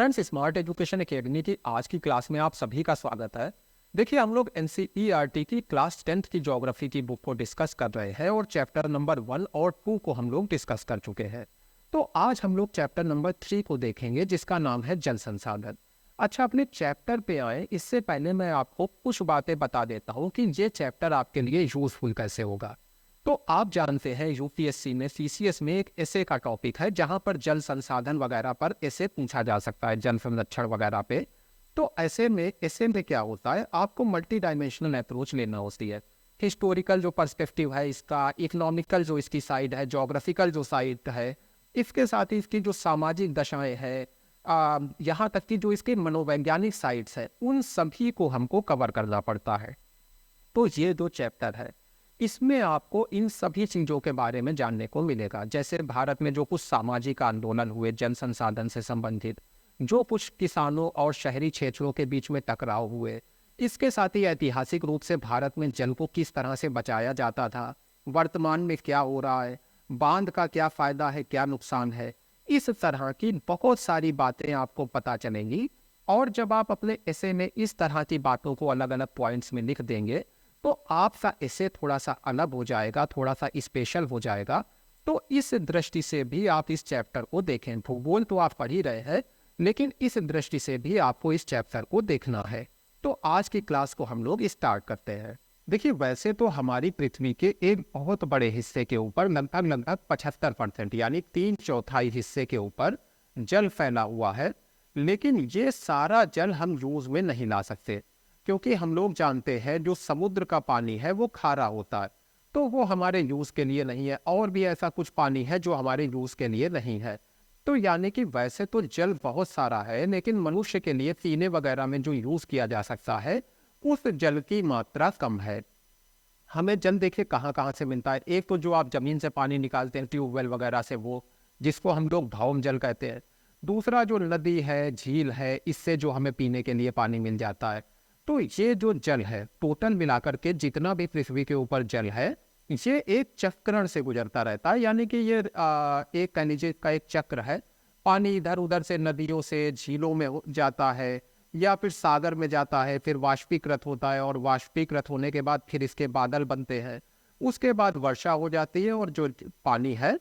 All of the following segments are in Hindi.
फ्रेंड्स, स्मार्ट एजुकेशन एकेडमी की आज की क्लास में आप सभी का स्वागत है। देखिए, हम लोग एनसीईआरटी की क्लास 10th की ज्योग्राफी की बुक को डिस्कस कर रहे हैं और चैप्टर नंबर 1 और 2 को हम लोग डिस्कस कर चुके हैं। तो आज हम लोग चैप्टर नंबर 3 को देखेंगे, जिसका नाम है जल संसाधन। अच्छा, अपने चैप्टर पे आए इससे पहले मैं आपको कुछ बातें बता देता हूँ कि ये चैप्टर आपके लिए यूजफुल कैसे होगा। तो आप जानते हैं यूपीएससी में सीसीएस में एक एसे का टॉपिक है जहां पर जल संसाधन वगैरह पर एसे पूछा जा सकता है, जल संरक्षण वगैरह पे। तो ऐसे में एसे में क्या होता है, आपको मल्टी डायमेंशनल अप्रोच लेना होती है। हिस्टोरिकल जो पर्सपेक्टिव है इसका, इकोनॉमिकल जो इसकी साइड है, जोग्राफिकल जो साइड है, इसके साथ ही इसकी जो सामाजिक दशाएं हैं, यहाँ तक कि जो इसके मनोवैज्ञानिक साइड्स है, उन सभी को हमको कवर करना पड़ता है। तो ये दो चैप्टर है, इसमें आपको इन सभी चीज़ों के बारे में जानने को मिलेगा। जैसे भारत में जो कुछ सामाजिक आंदोलन हुए जल संसाधन से संबंधित, जो कुछ किसानों और शहरी क्षेत्रों के बीच में टकराव हुए, इसके साथ ही ऐतिहासिक रूप से भारत में जल को किस तरह से बचाया जाता था, वर्तमान में क्या हो रहा है, बांध का क्या फ़ायदा है, क्या नुकसान है, इस तरह की बहुत सारी बातें आपको पता चलेंगी। और जब आप अपने एसे में इस तरह की बातों को अलग अलग पॉइंट्स में लिख देंगे तो आपका एसे थोड़ा सा अलग हो जाएगा, थोड़ा सा स्पेशल हो जाएगा। तो इस दृष्टि से भी आप इस चैप्टर को देखें। भूगोल तो आप पढ़ ही रहे हैं, लेकिन इस दृष्टि से भी आपको इस चैप्टर को देखना है। तो आज की क्लास को हम लोग स्टार्ट करते हैं। देखिए, वैसे तो हमारी पृथ्वी के एक बहुत बड़े हिस्से के ऊपर लगभग 75% यानी 3/4 हिस्से के ऊपर जल फैला हुआ है। लेकिन ये सारा जल हम यूज में नहीं ला सकते, क्योंकि हम लोग जानते हैं जो समुद्र का पानी है वो खारा होता है, तो वो हमारे यूज़ के लिए नहीं है। और भी ऐसा कुछ पानी है जो हमारे यूज़ के लिए नहीं है। तो यानी कि वैसे तो जल बहुत सारा है, लेकिन मनुष्य के लिए पीने वगैरह में जो यूज़ किया जा सकता है उस जल की मात्रा कम है। हमें जल देखिए कहाँ कहाँ से मिलता है। एक तो जो आप ज़मीन से पानी निकालते हैं ट्यूबवेल वगैरह से, वो जिसको हम लोग भौम जल कहते हैं। दूसरा जो नदी है, झील है, इससे जो हमें पीने के लिए पानी मिल जाता है। तो ये जो जल है, टोटल मिलाकर के जितना भी पृथ्वी के ऊपर जल है, ये एक चक्रण से गुजरता रहता है। यानी कि ये एक खनिज का एक चक्र है। पानी इधर उधर से नदियों से झीलों में जाता है या फिर सागर में जाता है, फिर वाष्पीकृत होता है और वाष्पीकृत होने के बाद फिर इसके बादल बनते हैं। उसके बाद वर्षा हो जाती है और जो पानी है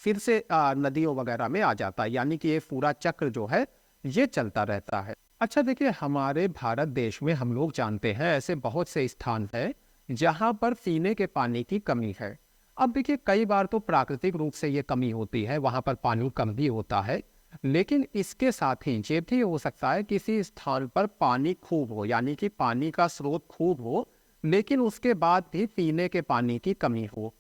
फिर से नदियों वगैरह में आ जाता है। यानी कि ये पूरा चक्र जो है ये चलता रहता है। अच्छा, देखिए, हमारे भारत देश में हम लोग जानते हैं ऐसे बहुत से स्थान हैं जहां पर पीने के पानी की कमी है। अब देखिए, कई बार तो प्राकृतिक रूप से ये कमी होती है, वहां पर पानी कम भी होता है। लेकिन इसके साथ ही ये भी हो सकता है किसी स्थान पर पानी खूब हो, यानी कि पानी का स्रोत खूब हो, लेकिन उसके बाद भी पीने के पानी की कमी हो।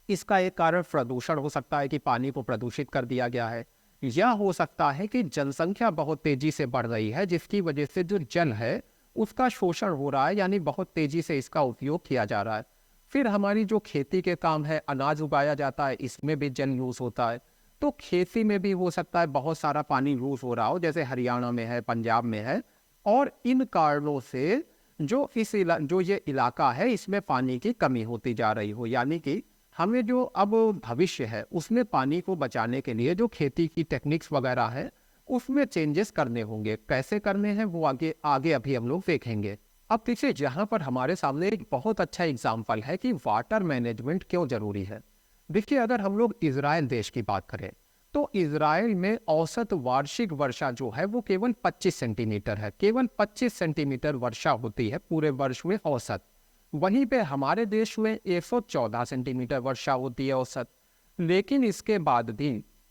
इसका एक कारण प्रदूषण हो सकता है कि पानी को प्रदूषित कर दिया गया है, या हो सकता है कि जनसंख्या बहुत तेजी से बढ़ रही है, जिसकी वजह से जो जल है उसका शोषण हो रहा है, यानी बहुत तेजी से इसका उपयोग किया जा रहा है। फिर हमारी जो खेती के काम है, अनाज उगाया जाता है, इसमें भी जल यूज होता है। तो खेती में भी हो सकता है बहुत सारा पानी यूज हो रहा हो, जैसे हरियाणा में है, पंजाब में है। और इन कारणों से जो ये इलाका है इसमें पानी की कमी होती जा रही हो। यानी कि हमें जो अब भविष्य है उसमें पानी को बचाने के लिए जो खेती की टेक्निक्स वगैरह है उसमें चेंजेस करने होंगे। कैसे करने हैं वो आगे आगे अभी हम लोग देखेंगे। अब देखिए, जहाँ पर हमारे सामने एक बहुत अच्छा एग्जाम्पल है कि वाटर मैनेजमेंट क्यों जरूरी है। देखिए, अगर हम लोग इजराइल देश की बात करें तो इजराइल में औसत वार्षिक वर्षा जो है वो केवल 25 सेंटीमीटर है। केवल 25 सेंटीमीटर वर्षा होती है पूरे वर्ष में औसत। वहीं पे हमारे देश में 114 सेंटीमीटर वर्षा होती है औसत। लेकिन इसके बाद भी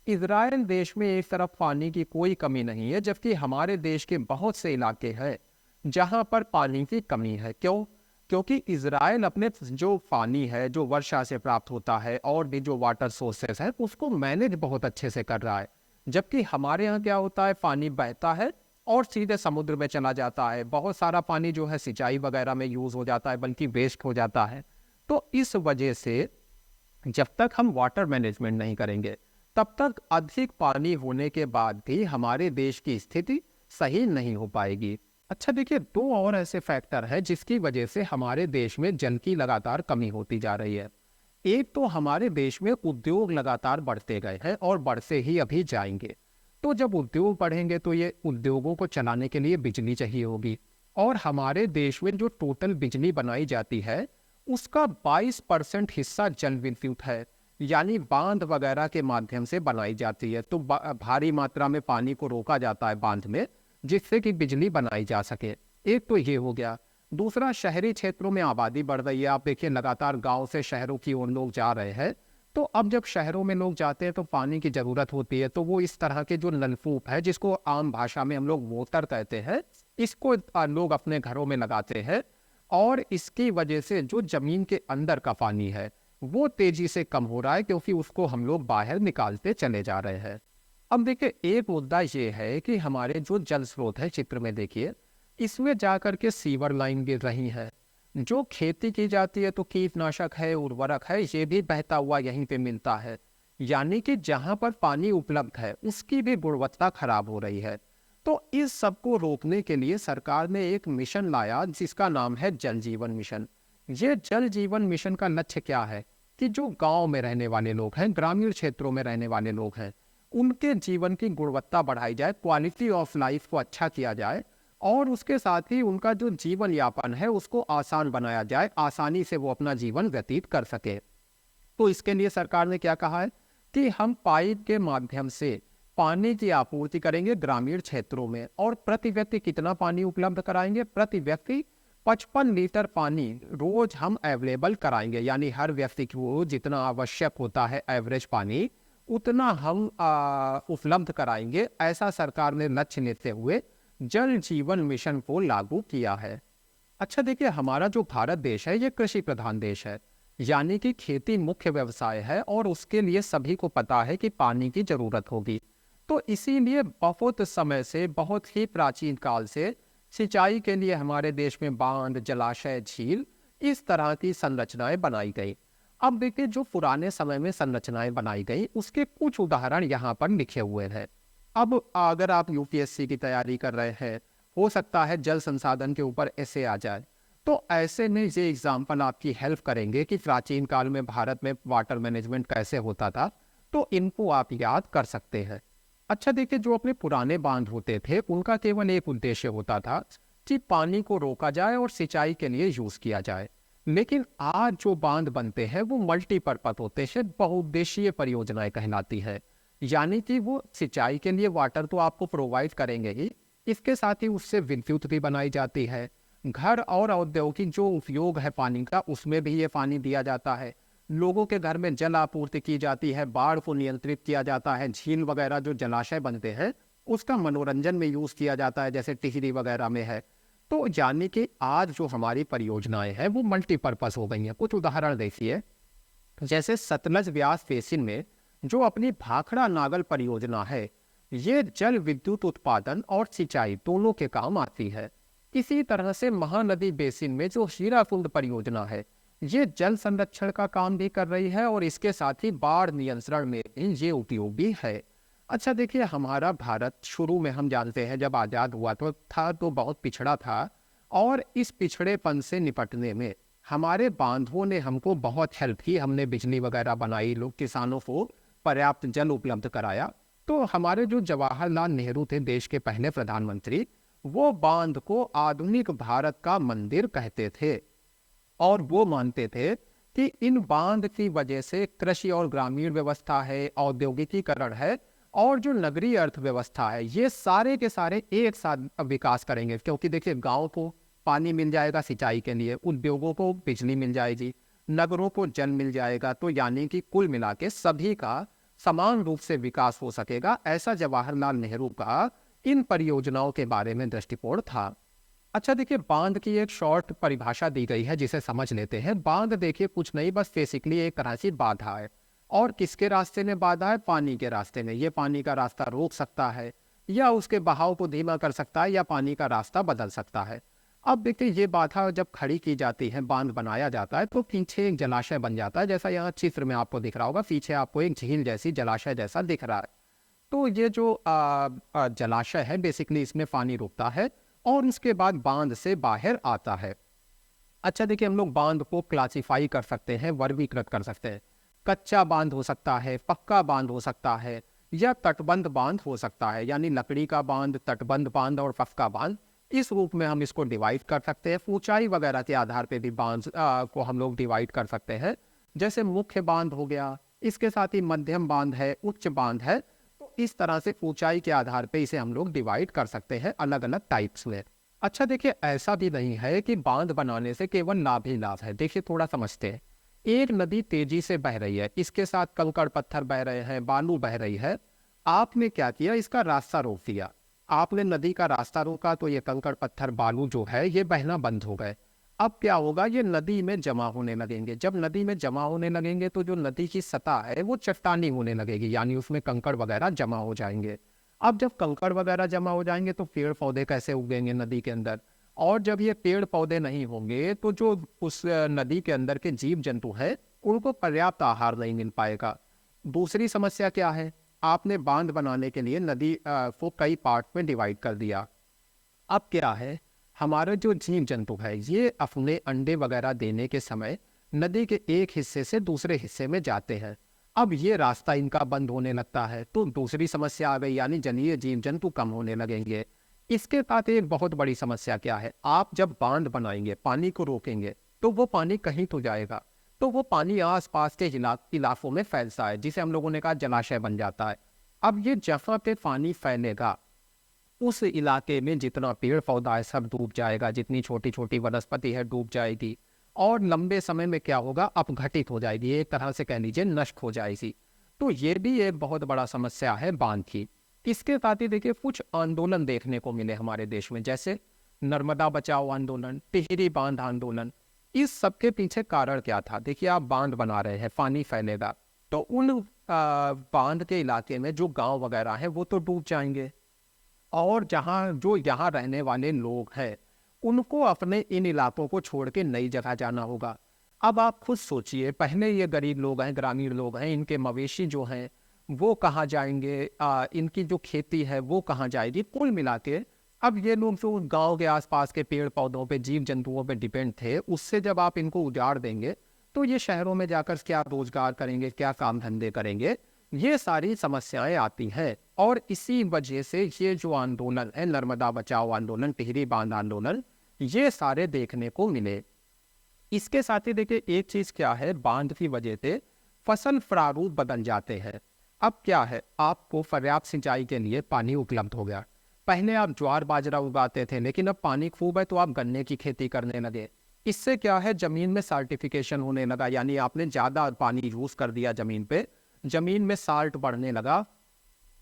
इजराइल देश में एक तरफ पानी की कोई कमी नहीं है, जबकि हमारे देश के बहुत से इलाके हैं जहां पर पानी की कमी है। क्यों? क्योंकि इजराइल अपने जो पानी है जो वर्षा से प्राप्त होता है और भी जो वाटर सोर्सेस है उसको मैनेज बहुत अच्छे से कर रहा है। जबकि हमारे यहाँ क्या होता है, पानी बहता है और सीधे समुद्र में चला जाता है। बहुत सारा पानी जो है सिंचाई वगैरह में यूज हो जाता है, बल्कि वेस्ट हो जाता है। तो इस वजह से जब तक हम वाटर मैनेजमेंट नहीं करेंगे तब तक अधिक पानी होने के बाद भी हमारे देश की स्थिति सही नहीं हो पाएगी। अच्छा, देखिए, दो और ऐसे फैक्टर है जिसकी वजह से हमारे देश में जल की लगातार कमी होती जा रही है। एक तो हमारे देश में उद्योग लगातार बढ़ते गए हैं और बढ़ते ही अभी जाएंगे। तो जब उद्योग बढ़ेंगे तो ये उद्योगों को चलाने के लिए बिजली चाहिए होगी। और हमारे देश में जो टोटल बिजली बनाई जाती है उसका 22% हिस्सा जल विद्युत है, यानी बांध वगैरह के माध्यम से बनाई जाती है। तो भारी मात्रा में पानी को रोका जाता है बांध में, जिससे कि बिजली बनाई जा सके। एक तो ये हो गया। दूसरा, शहरी क्षेत्रों में आबादी बढ़ रही है। आप देखिए लगातार गांव से शहरों की ओर लोग जा रहे हैं। तो अब जब शहरों में लोग जाते हैं तो पानी की जरूरत होती है, तो वो इस तरह के जो नलकूप है, जिसको आम भाषा में हम लोग मोटर कहते हैं, इसको लोग अपने घरों में लगाते हैं। और इसकी वजह से जो जमीन के अंदर का पानी है वो तेजी से कम हो रहा है, क्योंकि उसको हम लोग बाहर निकालते चले जा रहे हैं। अब देखिए, एक मुद्दा ये है कि हमारे जो जल स्रोत है, चित्र में देखिए, इसमें जाकर के सीवर लाइन गिर रही है। जो खेती की जाती है तो कीटनाशक है, उर्वरक है, ये भी बहता हुआ यहीं पे मिलता है। यानी कि जहां पर पानी उपलब्ध है उसकी भी गुणवत्ता खराब हो रही है। तो इस सब को रोकने के लिए सरकार ने एक मिशन लाया जिसका नाम है जल जीवन मिशन। ये जल जीवन मिशन का लक्ष्य क्या है कि जो गांव में रहने वाले लोग हैं, ग्रामीण क्षेत्रों में रहने वाले लोग हैं, उनके जीवन की गुणवत्ता बढ़ाई जाए, क्वालिटी ऑफ लाइफ को अच्छा किया जाए, और उसके साथ ही उनका जो जीवन यापन है उसको आसान बनाया जाए, आसानी से वो अपना जीवन व्यतीत कर सके। तो इसके लिए सरकार ने क्या कहा है कि हम पाइप के माध्यम से पानी की आपूर्ति करेंगे ग्रामीण क्षेत्रों में। और प्रति व्यक्ति कितना पानी उपलब्ध कराएंगे? प्रति व्यक्ति 55 लीटर पानी रोज हम अवेलेबल कराएंगे, यानी हर व्यक्ति को जितना आवश्यक होता है एवरेज पानी, उतना हम उपलब्ध कराएंगे। ऐसा सरकार ने लक्ष्य लेते हुए जल जीवन मिशन को लागू किया है। अच्छा देखिए, हमारा जो भारत देश है ये कृषि प्रधान देश है, यानी कि खेती मुख्य व्यवसाय है, और उसके लिए सभी को पता है कि पानी की जरूरत होगी। तो इसीलिए बहुत समय से, बहुत ही प्राचीन काल से सिंचाई के लिए हमारे देश में बांध, जलाशय, झील, इस तरह की संरचनाएं बनाई गई। अब देखिए, जो पुराने समय में संरचनाएं बनाई गई उसके कुछ उदाहरण यहाँ पर लिखे हुए हैं। अब अगर आप यूपीएससी की तैयारी कर रहे हैं, हो सकता है जल संसाधन के ऊपर ऐसे आ जाए, तो ऐसे में ये एग्जाम्पल आपकी हेल्प करेंगे कि प्राचीन काल में भारत में वाटर मैनेजमेंट कैसे होता था। तो इनको आप याद कर सकते हैं। अच्छा देखिए, जो अपने पुराने बांध होते थे उनका केवल एक उद्देश्य होता था कि पानी को रोका जाए और सिंचाई के लिए यूज किया जाए। लेकिन आज जो बांध बनते हैं वो मल्टीपर्पज होते हैं, बहुउद्देशीय परियोजनाएं कहलाती है। यानी कि वो सिंचाई के लिए वाटर तो आपको प्रोवाइड करेंगे ही, इसके साथ ही उससे विद्युत भी बनाई जाती है। घर और औद्योगिक जो उपयोग है पानी का, उसमें भी ये पानी दिया जाता है। लोगों के घर में जल आपूर्ति की जाती है, बाढ़ को नियंत्रित किया जाता है, झील वगैरह जो जलाशय बनते हैं उसका मनोरंजन में यूज किया जाता है, जैसे टिहरी वगैरह में है। तो यानी कि आज जो हमारी परियोजनाएं हैं वो मल्टीपर्पज हो गई हैं। कुछ उदाहरण देखिए, जैसे सतलज व्यास बेसिन में जो अपनी भाखड़ा नागल परियोजना है, ये जल विद्युत उत्पादन और सिंचाई दोनों के काम आती है। इसी तरह से महानदी बेसिन में जो हीराकुंड परियोजना है, ये जल संरक्षण का काम भी कर रही है, और इसके साथ ही बाढ़ नियंत्रण में ये उपयोगी है। अच्छा देखिए, हमारा भारत शुरू में हम जानते हैं जब आज़ाद हुआ तो बहुत पिछड़ा था, और इस पिछड़ेपन से निपटने में हमारे बांधों ने हमको बहुत हेल्प की। हमने बिजली वगैरह बनाई, लोग किसानों को पर्याप्त जल उपलब्ध कराया। तो हमारे जो जवाहरलाल नेहरू थे देश के पहले प्रधानमंत्री, वो बांध को आधुनिक भारत का मंदिर कहते थे, और वो मानते थे कि इन बांध की वजह से कृषि और ग्रामीण व्यवस्था है, औद्योगिकीकरण है, और जो नगरीय अर्थव्यवस्था है, ये सारे के सारे एक साथ विकास करेंगे। क्योंकि देखिए, गांव को पानी मिल जाएगा सिंचाई के लिए, उद्योगों को बिजली मिल जाएगी, नगरों को जल मिल जाएगा, तो यानी कि कुल मिला के सभी का समान रूप से विकास हो सकेगा। ऐसा जवाहरलाल नेहरू का इन परियोजनाओं के बारे में दृष्टिकोण था। अच्छा देखिए, बांध की एक शॉर्ट परिभाषा दी गई है जिसे समझ लेते हैं। बांध देखिए कुछ नहीं, बस बेसिकली एक तरह से बाधा है। और किसके रास्ते में बाधा है? पानी के रास्ते में। ये पानी का रास्ता रोक सकता है, या उसके बहाव को धीमा कर सकता है, या पानी का रास्ता बदल सकता है। अब देखिए, ये बाधा जब खड़ी की जाती है, बांध बनाया जाता है, तो पीछे एक जलाशय बन जाता है। जैसा यहाँ चित्र में आपको दिख रहा होगा, पीछे आपको एक झील जैसी, जलाशय जैसा दिख रहा है। तो ये जो जलाशय है, बेसिकली इसमें पानी रुकता है और उसके बाद बांध से बाहर आता है। अच्छा देखिए, हम लोग बांध को क्लासिफाई कर सकते हैं, वर्गीकृत कर सकते हैं। कच्चा बांध हो सकता है, पक्का बांध हो सकता है, या तटबंध बांध हो सकता है, यानी लकड़ी का बांध, तटबंध बांध और पक्का बांध, इस रूप में हम इसको डिवाइड कर सकते हैं। ऊंचाई वगैरह के आधार पे भी बांध को हम लोग डिवाइड कर सकते हैं। जैसे मुख्य बांध हो गया, इसके साथ ही मध्यम बांध है, उच्च बांध है। तो इस तरह से ऊंचाई के आधार पे इसे हम लोग डिवाइड कर सकते हैं अलग अलग टाइप्स में। अच्छा देखिए, ऐसा भी नहीं है कि बांध बनाने से केवल लाभ ही लाभ है। देखिए थोड़ा समझते हैं। एक नदी तेजी से बह रही है, इसके साथ कंकड़ पत्थर बह रहे हैं, बालू बह रही है। आपने क्या किया, इसका रास्ता रोक दिया। आपने नदी का रास्ता रोका तो ये कंकड़ पत्थर बालू जो है ये बहना बंद हो गए। अब क्या होगा, ये नदी में जमा होने लगेंगे। जब नदी में जमा होने लगेंगे तो जो नदी की सतह है वो चट्टानी होने लगेगी, यानी उसमें कंकड़ वगैरह जमा हो जाएंगे। अब जब कंकड़ वगैरह जमा हो जाएंगे तो पेड़ पौधे कैसे उगेंगे नदी के अंदर? और जब ये पेड़ पौधे नहीं होंगे तो जो उस नदी के अंदर के जीव जंतु है उनको पर्याप्त आहार नहीं मिल पाएगा। दूसरी समस्या क्या है, आपने बांध बनाने के लिए नदी को कई पार्ट में डिवाइड कर दिया। अब क्या है, हमारे जो जीव जंतु है ये अपने अंडे वगैरह देने के समय नदी के एक हिस्से से दूसरे हिस्से में जाते हैं। अब ये रास्ता इनका बंद होने लगता है तो दूसरी समस्या आ गई, यानी जलीय जीव जंतु कम होने लगेंगे। इसके साथ एक बहुत बड़ी समस्या क्या है, आप जब बांध बनाएंगे, पानी को रोकेंगे, तो वो पानी कहीं तो जाएगा। तो वो पानी आसपास के इलाकों में फैलता है, जिसे हम लोगों ने कहा जलाशय बन जाता है। अब ये जहाँ पे पानी फैलेगा उस इलाके में जितना पेड़ पौधा है सब डूब जाएगा, जितनी छोटी छोटी वनस्पति है डूब जाएगी। और लंबे समय में क्या होगा, अपघटित हो जाएगी, एक तरह से कह लीजिए नष्ट हो जाएगी। तो ये भी एक बहुत बड़ा समस्या है बांध की। इसके साथ ही देखिए कुछ आंदोलन देखने को मिले हमारे देश में, जैसे नर्मदा बचाओ आंदोलन, टिहरी बांध आंदोलन। इस सब के पीछे कारण क्या था? देखिए, आप बांध बना रहे हैं, पानी फैलेगा तो उन बांध के इलाके में जो गांव वगैरह है वो तो डूब जाएंगे। और जहाँ जो यहाँ रहने वाले लोग हैं उनको अपने इन इलाकों को छोड़ के नई जगह जाना होगा। अब आप खुद सोचिए, पहले ये गरीब लोग हैं, ग्रामीण लोग हैं, इनके मवेशी जो हैं वो कहाँ जाएंगे, इनकी जो खेती है वो कहाँ जाएगी? कुल मिला के अब ये लोग जो गांव के आसपास के पेड़ पौधों पे, जीव जंतुओं पे डिपेंड थे, उससे जब आप इनको उजाड़ देंगे तो ये शहरों में जाकर क्या रोजगार करेंगे, क्या काम धंधे करेंगे? ये सारी समस्याएं आती हैं। और इसी वजह से ये जो आंदोलन है, नर्मदा बचाओ आंदोलन, टिहरी बांध आंदोलन, ये सारे देखने को मिले। इसके साथ ही देखिए एक चीज क्या है, बांध की वजह से फसल प्रारूप बदल जाते हैं। अब क्या है, आपको पर्याप्त सिंचाई के लिए पानी उपलब्ध हो गया। पहले आप ज्वार बाजरा उगाते थे, लेकिन अब पानी खूब है तो आप गन्ने की खेती करने लगे। इससे क्या है, जमीन में साल्टिफिकेशन होने लगा, यानी आपने ज्यादा पानी यूज कर दिया जमीन पे, जमीन में साल्ट बढ़ने लगा,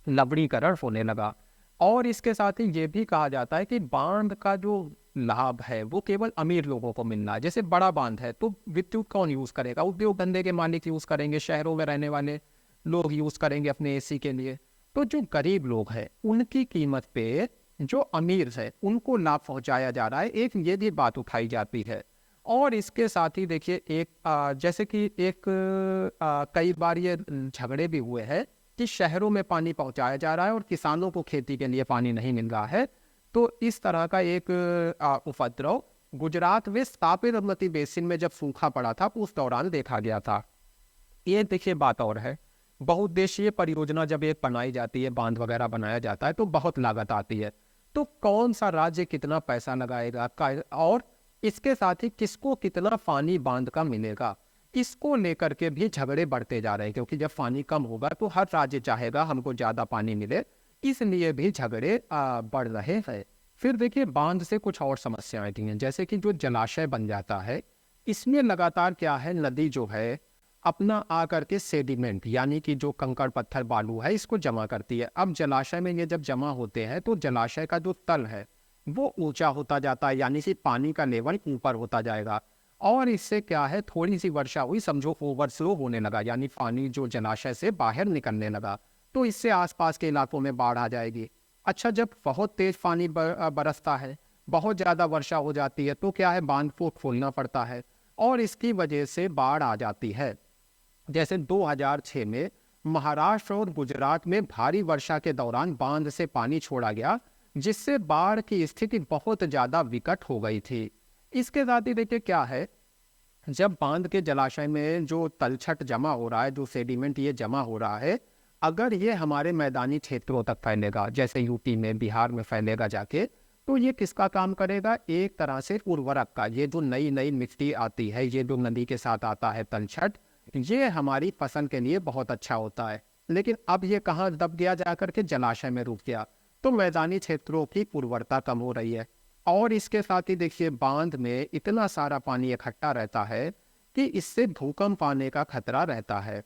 लवणीकरण होने लगा। और इसके साथ ही ये भी कहा जाता है कि बांध का जो लाभ है वो केवल अमीर लोगों को मिलना है। जैसे बड़ा बांध है तो विद्युत कौन यूज करेगा? उद्योग धंधे के मालिक यूज करेंगे, शहरों में रहने वाले लोग यूज करेंगे अपने एसी के लिए। तो जो गरीब लोग हैं उनकी कीमत पे जो अमीर है उनको लाभ पहुंचाया जा रहा है, एक ये भी बात उठाई जाती है। और इसके साथ ही देखिए एक जैसे कि एक कई बार ये झगड़े भी हुए हैं कि शहरों में पानी पहुंचाया जा रहा है और किसानों को खेती के लिए पानी नहीं मिल रहा है। तो इस तरह का एक उपद्रव गुजरात में तापी बेसिन में जब सूखा पड़ा था उस दौरान देखा गया था। ये देखिए बात और है, बहुउद्देशीय परियोजना जब एक बनाई जाती है, बांध वगैरह बनाया जाता है तो बहुत लागत आती है। तो कौन सा राज्य कितना पैसा लगाएगा और इसके साथ ही किसको कितना पानी बांध का मिलेगा, इसको लेकर के भी झगड़े बढ़ते जा रहे हैं। क्योंकि जब पानी कम होगा तो हर राज्य चाहेगा हमको ज्यादा पानी मिले, इसलिए भी झगड़े बढ़ रहे हैं। फिर देखिए बांध से कुछ और समस्याएं थी हैं, जैसे कि जो जलाशय बन जाता है इसमें लगातार क्या है, नदी जो है अपना आकर के सेडिमेंट यानी कि जो कंकड़ पत्थर बालू है इसको जमा करती है। अब जलाशय में ये जब जमा होते हैं तो जलाशय का जो तल है वो ऊंचा होता जाता है, यानी कि पानी का लेवल ऊपर होता जाएगा। और इससे क्या है, थोड़ी सी वर्षा हुई समझो ओवरफ्लो होने लगा, यानी पानी जो जलाशय से बाहर निकलने लगा, तो इससे आसपास के इलाकों में बाढ़ आ जाएगी। अच्छा, जब बहुत तेज पानी बरसता है, बहुत ज़्यादा वर्षा हो जाती है तो क्या है, बांध को खोलना पड़ता है और इसकी वजह से बाढ़ आ जाती है। जैसे 2006 में महाराष्ट्र और गुजरात में भारी वर्षा के दौरान बांध से पानी छोड़ा गया, जिससे बाढ़ की स्थिति बहुत ज़्यादा विकट हो गई थी। इसके साथ ही देखिए क्या है, जब बांध के जलाशय में जो तलछट जमा हो रहा है, जो सेडिमेंट ये जमा हो रहा है, अगर ये हमारे मैदानी क्षेत्रों तक फैलेगा, जैसे यूपी में, बिहार में फैलेगा जाके, तो ये किसका काम करेगा? एक तरह से उर्वरक का। ये जो नई नई मिट्टी आती है, ये जो नदी के साथ आता है तलछट, ये हमारी फसल के लिए बहुत अच्छा होता है। लेकिन अब ये कहाँ दब गया? जा करके जलाशय में रुक गया। तो मैदानी क्षेत्रों की उर्वरता कम हो रही है। और इसके साथ ही देखिए, बांध में इतना सारा पानी इकट्ठा रहता है कि इससे भूकंप आने का खतरा रहता है।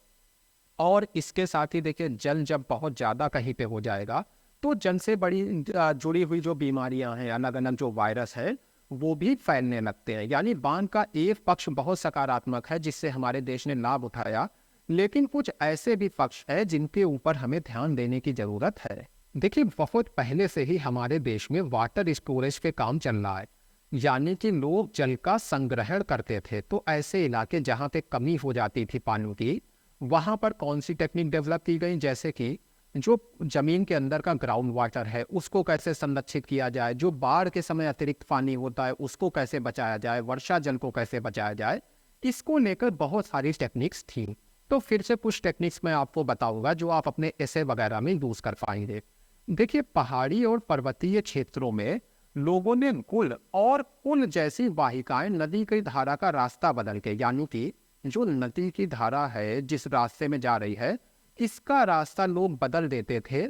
और इसके साथ ही देखिए, जल जब बहुत ज़्यादा कहीं पे हो जाएगा, तो जल से बड़ी जुड़ी हुई जो बीमारियां हैं, अलग अलग जो वायरस है, वो भी फैलने लगते हैं। यानी बांध का एक पक्ष बहुत सकारात्मक है, जिससे हमारे देश ने लाभ उठाया, लेकिन कुछ ऐसे भी पक्ष है जिनके ऊपर हमें ध्यान देने की जरूरत है। देखिए, बहुत पहले से ही हमारे देश में वाटर स्टोरेज पे काम चल रहा है, यानी कि लोग जल का संग्रहण करते थे। तो ऐसे इलाके जहाँ पे कमी हो जाती थी पानी की, वहाँ पर कौन सी टेक्निक डेवलप की गई? जैसे कि जो जमीन के अंदर का ग्राउंड वाटर है, उसको कैसे संरक्षित किया जाए, जो बाढ़ के समय अतिरिक्त पानी होता है उसको कैसे बचाया जाए, वर्षा जल को कैसे बचाया जाए, इसको लेकर बहुत सारी टेक्निक्स थी। तो फिर से कुछ टेक्निक्स मैं आपको बताऊंगा जो आप अपने एसे वगैरह में यूज कर पाएंगे। देखिए, पहाड़ी और पर्वतीय क्षेत्रों में लोगों ने कुल और पुल जैसी वाहिकाएं नदी की धारा का रास्ता बदल के, यानी कि जो नदी की धारा है जिस रास्ते में जा रही है, इसका रास्ता लोग बदल देते थे,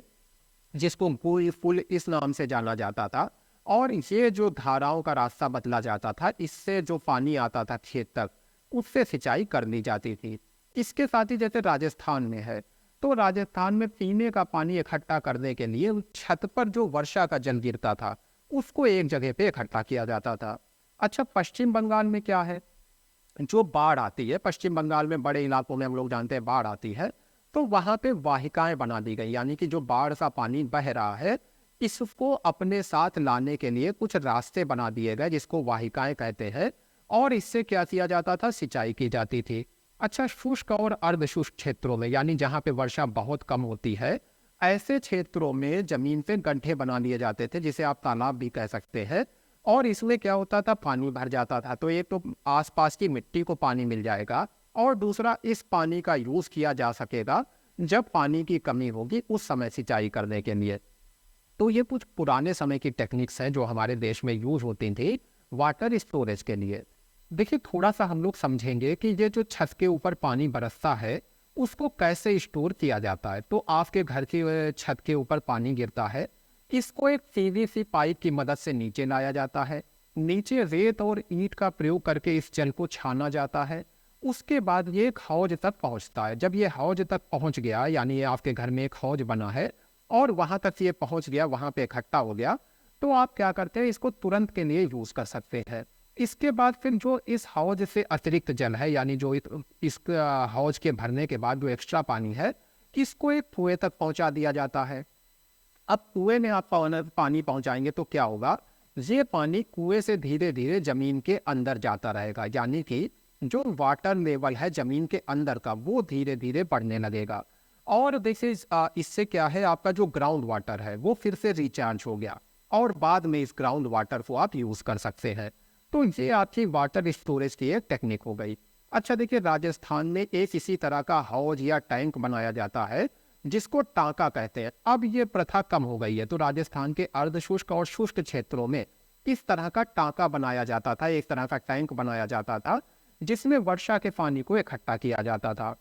जिसको कोई पुल इस नाम से जाना जाता था। और ये जो धाराओं का रास्ता बदला जाता था, इससे जो पानी आता था खेत तक, उससे सिंचाई कर ली जाती थी। इसके साथ ही जैसे राजस्थान में है, तो राजस्थान में पीने का पानी इकट्ठा करने के लिए छत पर जो वर्षा का जल गिरता था, उसको एक जगह पे इकट्ठा किया जाता था। अच्छा, पश्चिम बंगाल में क्या है? जो बाढ़ आती है, पश्चिम बंगाल में बड़े इलाकों में हम लोग जानते हैं बाढ़ आती है, तो वहां पे वाहिकाएं बना दी गई, यानी कि जो बाढ़ का पानी बह रहा है, इसको अपने साथ लाने के लिए कुछ रास्ते बना दिए गए, जिसको वाहिकाएं कहते हैं। और इससे क्या किया जाता था? सिंचाई की जाती थी। अच्छा, शुष्क और अर्धशुष्क क्षेत्रों में, यानी जहाँ पे वर्षा बहुत कम होती है, ऐसे क्षेत्रों में जमीन पे गड्ढे बना लिए जाते थे, जिसे आप तालाब भी कह सकते हैं। और इसमें क्या होता था? पानी भर जाता था। तो एक तो आसपास की मिट्टी को पानी मिल जाएगा, और दूसरा इस पानी का यूज किया जा सकेगा जब पानी की कमी होगी, उस समय सिंचाई करने के लिए। तो ये कुछ पुराने समय की टेक्निक्स हैं जो हमारे देश में यूज होती थी वाटर स्टोरेज के लिए। देखिए, थोड़ा सा हम लोग समझेंगे कि ये जो छत के ऊपर पानी बरसता है, उसको कैसे स्टोर किया जाता है। तो आपके घर की छत के ऊपर पानी गिरता है, इसको एक पीवीसी पाइप की मदद से नीचे लाया जाता है। नीचे रेत और ईंट का प्रयोग करके इस जल को छाना जाता है। उसके बाद ये एक हौज तक पहुंचता है। जब ये हौज तक पहुंच गया, यानी ये आपके घर में एक हौज बना है और वहां तक ये पहुंच गया, वहां पे इकट्ठा हो गया, तो आप क्या करते हैं? इसको तुरंत के लिए यूज कर सकते हैं। इसके बाद फिर जो इस हौज से अतिरिक्त जल है, यानी जो इस हौज के भरने के बाद जो एक्स्ट्रा पानी है, इसको एक कुएं तक पहुंचा दिया जाता है। अब कुएं में आप पानी पहुंचाएंगे तो क्या होगा? ये पानी कुएं से धीरे धीरे जमीन के अंदर जाता रहेगा, यानी कि जो वाटर लेवल है जमीन के अंदर का, वो धीरे धीरे बढ़ने लगेगा। और देखिए, इससे क्या है, आपका जो ग्राउंड वाटर है वो फिर से रिचार्ज हो गया, और बाद में इस ग्राउंड वाटर को आप यूज कर सकते हैं। तो ये आपकी वाटर स्टोरेज की एक टेक्निक हो गई। अच्छा, देखिए, राजस्थान में एक इसी तरह का हौज या टैंक बनाया जाता है, जिसको टांका कहते हैं। अब ये प्रथा कम हो गई है, तो राजस्थान के अर्धशुष्क और शुष्क क्षेत्रों में इस तरह का टांका बनाया जाता था, एक तरह का टैंक बनाया जाता था, जिसमें वर्षा के पानी को इकट्ठा किया जाता था।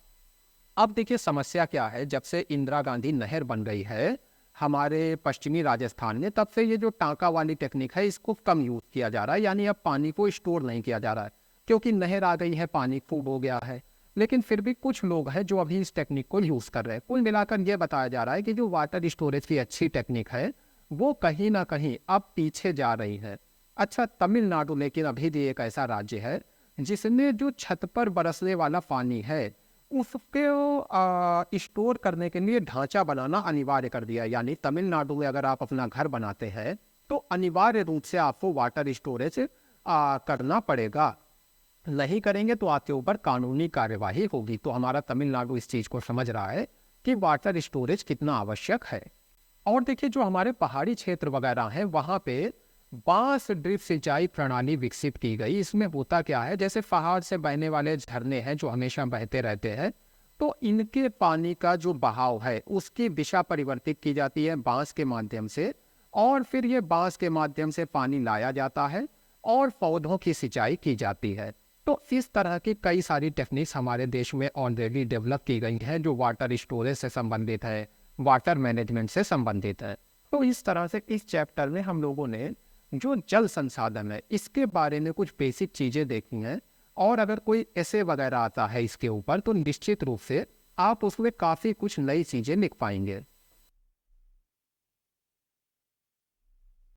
अब देखिए, समस्या क्या है, जब से इंदिरा गांधी नहर बन गई है हमारे पश्चिमी राजस्थान में, तब से ये जो टांका वाली टेक्निक है, इसको कम यूज किया जा रहा है। यानी अब पानी को स्टोर नहीं किया जा रहा है, क्योंकि नहर आ गई है, पानी खूब हो गया है। लेकिन फिर भी कुछ लोग हैं जो अभी इस टेक्निक को यूज कर रहे हैं। कुल मिलाकर ये बताया जा रहा है कि जो वाटर स्टोरेज की अच्छी टेक्निक है, वो कहीं ना कहीं अब पीछे जा रही है। अच्छा, तमिलनाडु लेकिन अभी भी एक ऐसा राज्य है जिसने जो छत पर बरसने वाला पानी है, उसके स्टोर करने के लिए ढांचा बनाना अनिवार्य कर दिया। यानी तमिलनाडु में अगर आप अपना घर बनाते हैं, तो अनिवार्य रूप से आपको वाटर स्टोरेज करना पड़ेगा। नहीं करेंगे तो आपके ऊपर कानूनी कार्यवाही होगी। तो हमारा तमिलनाडु इस चीज को समझ रहा है कि वाटर स्टोरेज कितना आवश्यक है। और देखिए, जो हमारे पहाड़ी क्षेत्र वगैरह हैं, वहां पे बांस ड्रिप सिंचाई प्रणाली विकसित की गई। इसमें होता क्या है, जैसे पहाड़ से बहने वाले झरने हैं जो हमेशा बहते रहते हैं, तो इनके पानी का जो बहाव है उसकी दिशा परिवर्तित की जाती है बांस के माध्यम से, और फिर ये बांस के माध्यम से पानी लाया जाता है और पौधों की सिंचाई की जाती है। तो इस तरह की कई सारी टेक्निक्स हमारे देश में ऑलरेडी डेवलप की गई हैं जो वाटर स्टोरेज से संबंधित है, वाटर मैनेजमेंट से संबंधित है। तो इस तरह से इस चैप्टर में हम लोगों ने जो जल संसाधन है इसके बारे में कुछ बेसिक चीज़ें देखी हैं, और अगर कोई ऐसे वगैरह आता है इसके ऊपर तो निश्चित रूप से आप उसमें काफ़ी कुछ नई चीज़ें लिख पाएंगे।